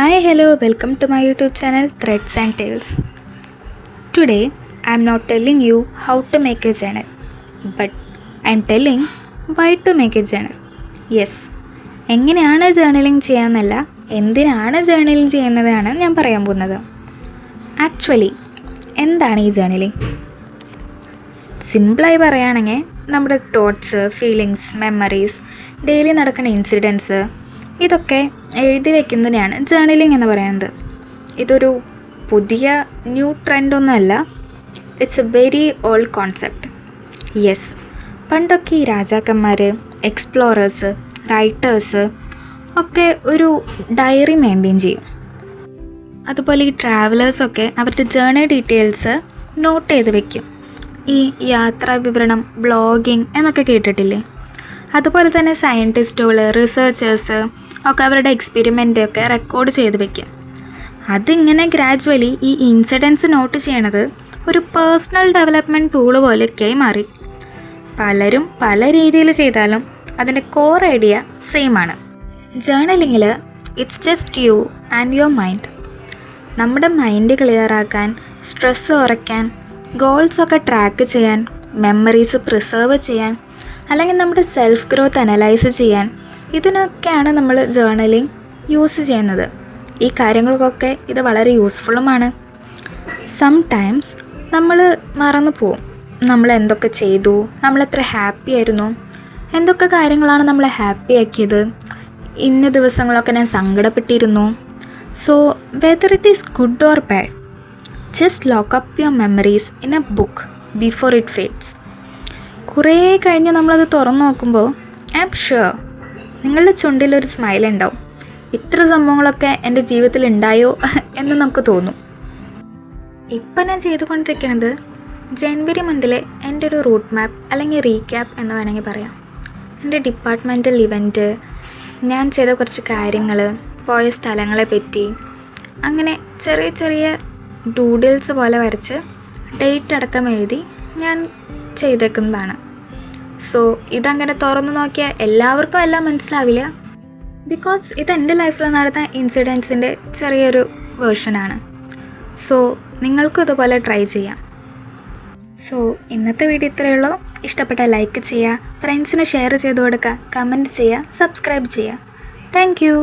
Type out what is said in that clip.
Hi, hello, welcome to my YouTube channel Threads and Tales. Today, I am not telling you how to make a journal, but I am telling why to make a journal. Yes, എങ്ങനെയാണ് journaling ചെയ്യാമെന്നല്ല, എന്തിനാണ് journaling ചെയ്യുന്നതാണ് ഞാൻ പറയാൻ പോകുന്നത്. Actually എന്താണ് ഈ journaling? സിമ്പിളായി പറയുകയാണെങ്കിൽ നമ്മുടെ തോട്ട്സ്, ഫീലിങ്സ്, മെമ്മറീസ്, ഡെയിലി നടക്കുന്ന ഇൻസിഡൻസ് ഇതൊക്കെ എഴുതി വയ്ക്കുന്നതിനെയാണ് ജേർണലിംഗ് എന്ന് പറയുന്നത്. ഇതൊരു പുതിയ ന്യൂ ട്രെൻഡൊന്നുമല്ല. It's a very old concept. Yes, പണ്ടൊക്കെ ഈ രാജാക്കന്മാർ, എക്സ്പ്ലോറേഴ്സ്, റൈറ്റേഴ്സ് ഒക്കെ ഒരു ഡയറി മെയിൻറ്റെയിൻ ചെയ്യും. അതുപോലെ ഈ ട്രാവലേഴ്സൊക്കെ അവരുടെ ജേർണി ഡീറ്റെയിൽസ് നോട്ട് ചെയ്ത് വെക്കും. ഈ യാത്രാ വിവരണം, ബ്ലോഗിങ് എന്നൊക്കെ കേട്ടിട്ടില്ലേ? അതുപോലെ തന്നെ സയൻറ്റിസ്റ്റുകൾ, റിസർച്ചേഴ്സ് ഒക്കെ അവരുടെ എക്സ്പെരിമെൻ്റ് ഒക്കെ റെക്കോർഡ് ചെയ്ത് വെക്കും. അതിങ്ങനെ ഗ്രാജുവലി ഈ ഇൻസിഡൻസ് നോട്ട് ചെയ്യണത് ഒരു പേഴ്സണൽ ഡെവലപ്മെൻറ്റ് ടൂള് പോലെയൊക്കെയായി മാറി. പലരും പല രീതിയിൽ ചെയ്താലും അതിൻ്റെ കോർ ഐഡിയ സെയിം ആണ്. ജേർണലിങ്ങിൽ it's just you and your mind. നമ്മുടെ മൈൻഡ് ക്ലിയറാക്കാൻ, സ്ട്രെസ്സ് കുറയ്ക്കാൻ, ഗോൾസൊക്കെ ട്രാക്ക് ചെയ്യാൻ, മെമ്മറീസ് പ്രിസർവ് ചെയ്യാൻ, അല്ലെങ്കിൽ നമ്മുടെ സെൽഫ് ഗ്രോത്ത് അനലൈസ് ചെയ്യാൻ, ഇതിനൊക്കെയാണ് നമ്മൾ ജേർണലിംഗ് യൂസ് ചെയ്യുന്നത്. ഈ കാര്യങ്ങൾക്കൊക്കെ ഇത് വളരെ യൂസ്ഫുള്ളുമാണ്. സംടൈംസ് നമ്മൾ മറന്നു പോവും, നമ്മൾ എന്തൊക്കെ ചെയ്തു, നമ്മളെത്ര ഹാപ്പി ആയിരുന്നു, എന്തൊക്കെ കാര്യങ്ങളാണ് നമ്മളെ ഹാപ്പി ആക്കിയത്, ഇന്ന ദിവസങ്ങളൊക്കെ ഞാൻ സങ്കടപ്പെട്ടിരുന്നു. So whether it is good or bad, just lock up your memories in a book before it fades. കുറേ കഴിഞ്ഞ് നമ്മളത് തുറന്നു നോക്കുമ്പോൾ ഐ ആം ഷുവർ നിങ്ങളുടെ ചുണ്ടിലൊരു സ്മൈൽ ഉണ്ടാവും. ഇത്ര സംഭവങ്ങളൊക്കെ എൻ്റെ ജീവിതത്തിൽ ഉണ്ടായോ എന്ന് നമുക്ക് തോന്നും. ഇപ്പം ഞാൻ ചെയ്തുകൊണ്ടിരിക്കുന്നത് ജനുവരി മന്തിലെ എൻ്റെ ഒരു റൂട്ട് മാപ്പ് അല്ലെങ്കിൽ റീക്യാപ്പ് എന്ന് വേണമെങ്കിൽ പറയാം. എൻ്റെ ഡിപ്പാർട്ട്മെൻറ്റൽ ഇവൻറ്റ്, ഞാൻ ചെയ്ത കുറച്ച് കാര്യങ്ങൾ, പോയ സ്ഥലങ്ങളെ പറ്റി, അങ്ങനെ ചെറിയ ചെറിയ ഡൂഡിൽസ് പോലെ വരച്ച് ഡേറ്റ് അടക്കം എഴുതി ഞാൻ ചെയ്തേക്കുന്നതാണ്. സോ ഇതങ്ങനെ തുറന്നു നോക്കിയാൽ എല്ലാവർക്കും എല്ലാം മനസ്സിലാവില്ല. ബിക്കോസ് ഇത് എൻ്റെ ലൈഫിൽ നടന്ന ഇൻസിഡൻസിൻ്റെ ചെറിയൊരു വേർഷനാണ്. സോ നിങ്ങൾക്കും ഇതുപോലെ ട്രൈ ചെയ്യാം. സോ ഇന്നത്തെ വീഡിയോ ഇത്രയേ ഉള്ളൂ. ഇഷ്ടപ്പെട്ട ലൈക്ക് ചെയ്യുക, ഫ്രണ്ട്സിന് ഷെയർ ചെയ്ത് കൊടുക്കുക, കമൻറ്റ് ചെയ്യുക, സബ്സ്ക്രൈബ് ചെയ്യുക. Thank you.